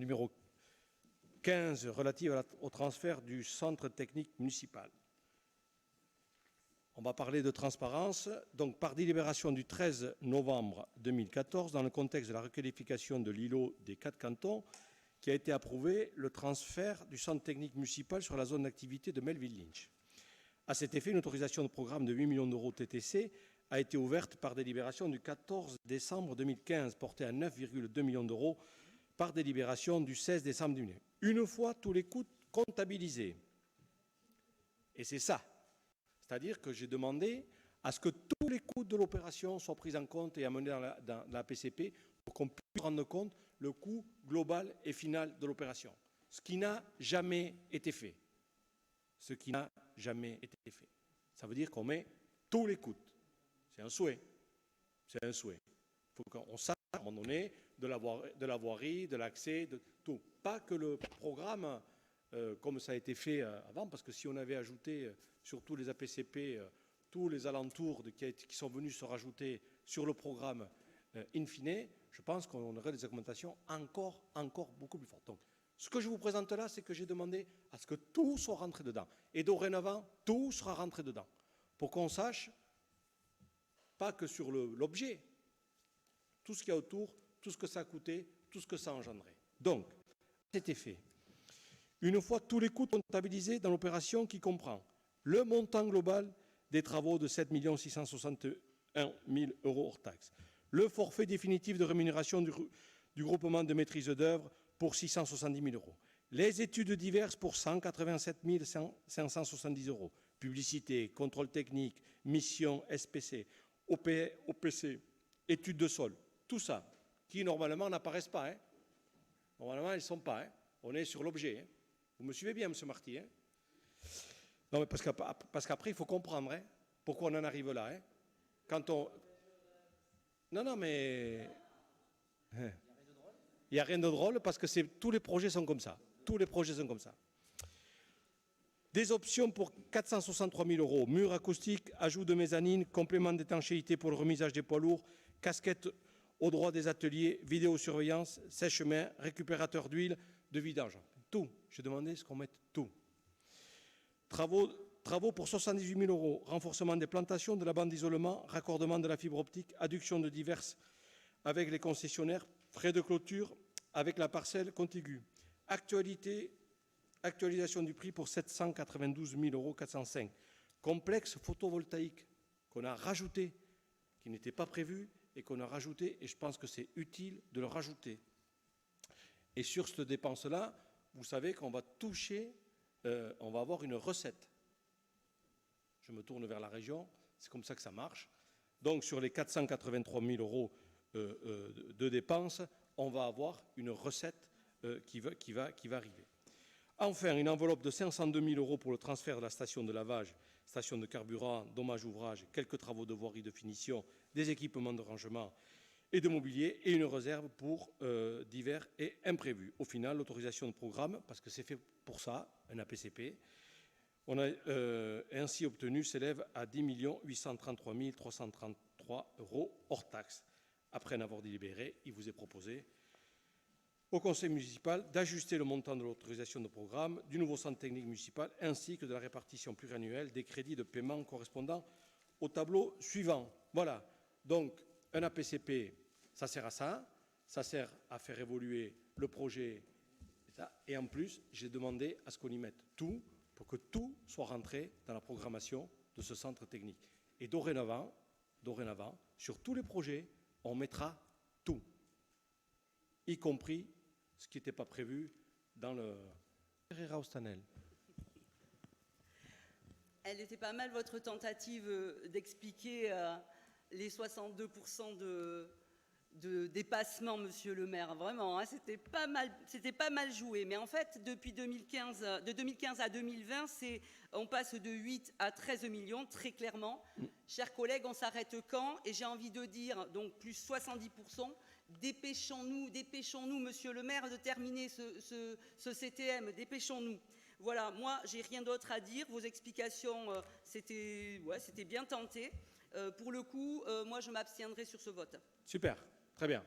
numéro 15 relative au transfert du centre technique municipal. On va parler de transparence. Donc, par délibération du 13 novembre 2014, dans le contexte de la requalification de l'îlot des 4 cantons, qui a été approuvé le transfert du centre technique municipal sur la zone d'activité de Melville-Lynch. À cet effet, une autorisation de programme de 8 millions d'euros TTC a été ouverte par délibération du 14 décembre 2015, portée à 9,2 millions d'euros par délibération du 16 décembre 2015. Une fois tous les coûts comptabilisés. Et c'est ça. C'est-à-dire que j'ai demandé à ce que tous les coûts de l'opération soient pris en compte et amenés dans la PCP pour qu'on puisse prendre compte le coût global et final de l'opération. Ce qui n'a jamais été fait. Ce qui n'a jamais été fait. Ça veut dire qu'on met tous les coûts. C'est un souhait. C'est un souhait. Il faut qu'on sache à un moment donné de la voirie, de l'accès, de tout. Pas que le programme, comme ça a été fait avant, parce que si on avait ajouté sur tous les APCP, tous les alentours qui sont venus se rajouter sur le programme in fine, je pense qu'on aurait des augmentations encore beaucoup plus fortes. Donc, ce que je vous présente là, c'est que j'ai demandé à ce que tout soit rentré dedans. Et dorénavant, tout sera rentré dedans. Pour qu'on sache, pas que sur l'objet, tout ce qu'il y a autour, tout ce que ça a coûté, tout ce que ça a engendré. Donc, c'était fait. Une fois tous les coûts comptabilisés dans l'opération qui comprend le montant global des travaux de 7 661 000 euros hors taxes, le forfait définitif de rémunération du groupement de maîtrise d'œuvre pour 670 000 euros, les études diverses pour 187 570 euros, publicité, contrôle technique, mission SPC, OPC, études de sol, tout ça, qui normalement n'apparaissent pas. Hein. Normalement, elles ne sont pas. Hein. On est sur l'objet. Hein. Vous me suivez bien, M. Marty, hein. Non, mais parce qu'après, il faut comprendre hein, pourquoi on en arrive là. Hein. Quand on... Non, mais... Il n'y a rien de drôle parce que tous les projets sont comme ça. Tous les projets sont comme ça. Des options pour 463 000 euros. Murs acoustiques, ajout de mezzanine, complément d'étanchéité pour le remisage des poids lourds, casquette au droit des ateliers, vidéosurveillance, sèche-main, récupérateur d'huile, de vidange. Tout. J'ai demandé ce qu'on mette tout. Travaux pour 78 000 euros. Renforcement des plantations, de la bande d'isolement, raccordement de la fibre optique, adduction de diverses avec les concessionnaires, frais de clôture avec la parcelle contiguë. Actualisation du prix pour 792 405 euros. Complexe photovoltaïque qu'on a rajouté, qui n'était pas prévu et qu'on a rajouté, et je pense que c'est utile de le rajouter. Et sur cette dépense-là, vous savez qu'on va toucher, on va avoir une recette. Je me tourne vers la région, c'est comme ça que ça marche. Donc sur les 483 000 euros de dépenses, on va avoir une recette qui va arriver. Enfin, une enveloppe de 502 000 euros pour le transfert de la station de lavage, station de carburant, dommages ouvrages, quelques travaux de voirie de finition, des équipements de rangement et de mobilier, et une réserve pour divers et imprévus. Au final, l'autorisation de programme, parce que c'est fait pour ça, un APCP, on a ainsi obtenu s'élève à 10 833 333 euros hors taxes. Après en avoir délibéré, il vous est proposé au Conseil municipal d'ajuster le montant de l'autorisation de programme du nouveau centre technique municipal ainsi que de la répartition pluriannuelle des crédits de paiement correspondant au tableau suivant. Voilà. Donc, un APCP, ça sert à ça. Ça sert à faire évoluer le projet. Et en plus, j'ai demandé à ce qu'on y mette tout pour que tout soit rentré dans la programmation de ce centre technique. Et dorénavant, sur tous les projets, on mettra tout, y compris ce qui n'était pas prévu dans le... Elle était pas mal, votre tentative d'expliquer les 62% de dépassement, monsieur le maire. Vraiment, hein, c'était pas mal joué. Mais en fait, depuis de 2015 à 2020, on passe de 8 à 13 millions, très clairement. Chers collègues, on s'arrête quand? Et j'ai envie de dire, donc plus 70%. Dépêchons-nous, monsieur le maire, de terminer ce CTM. Dépêchons-nous. Voilà, moi, j'ai rien d'autre à dire. Vos explications, c'était bien tenté. Pour le coup, moi, je m'abstiendrai sur ce vote. Super, très bien.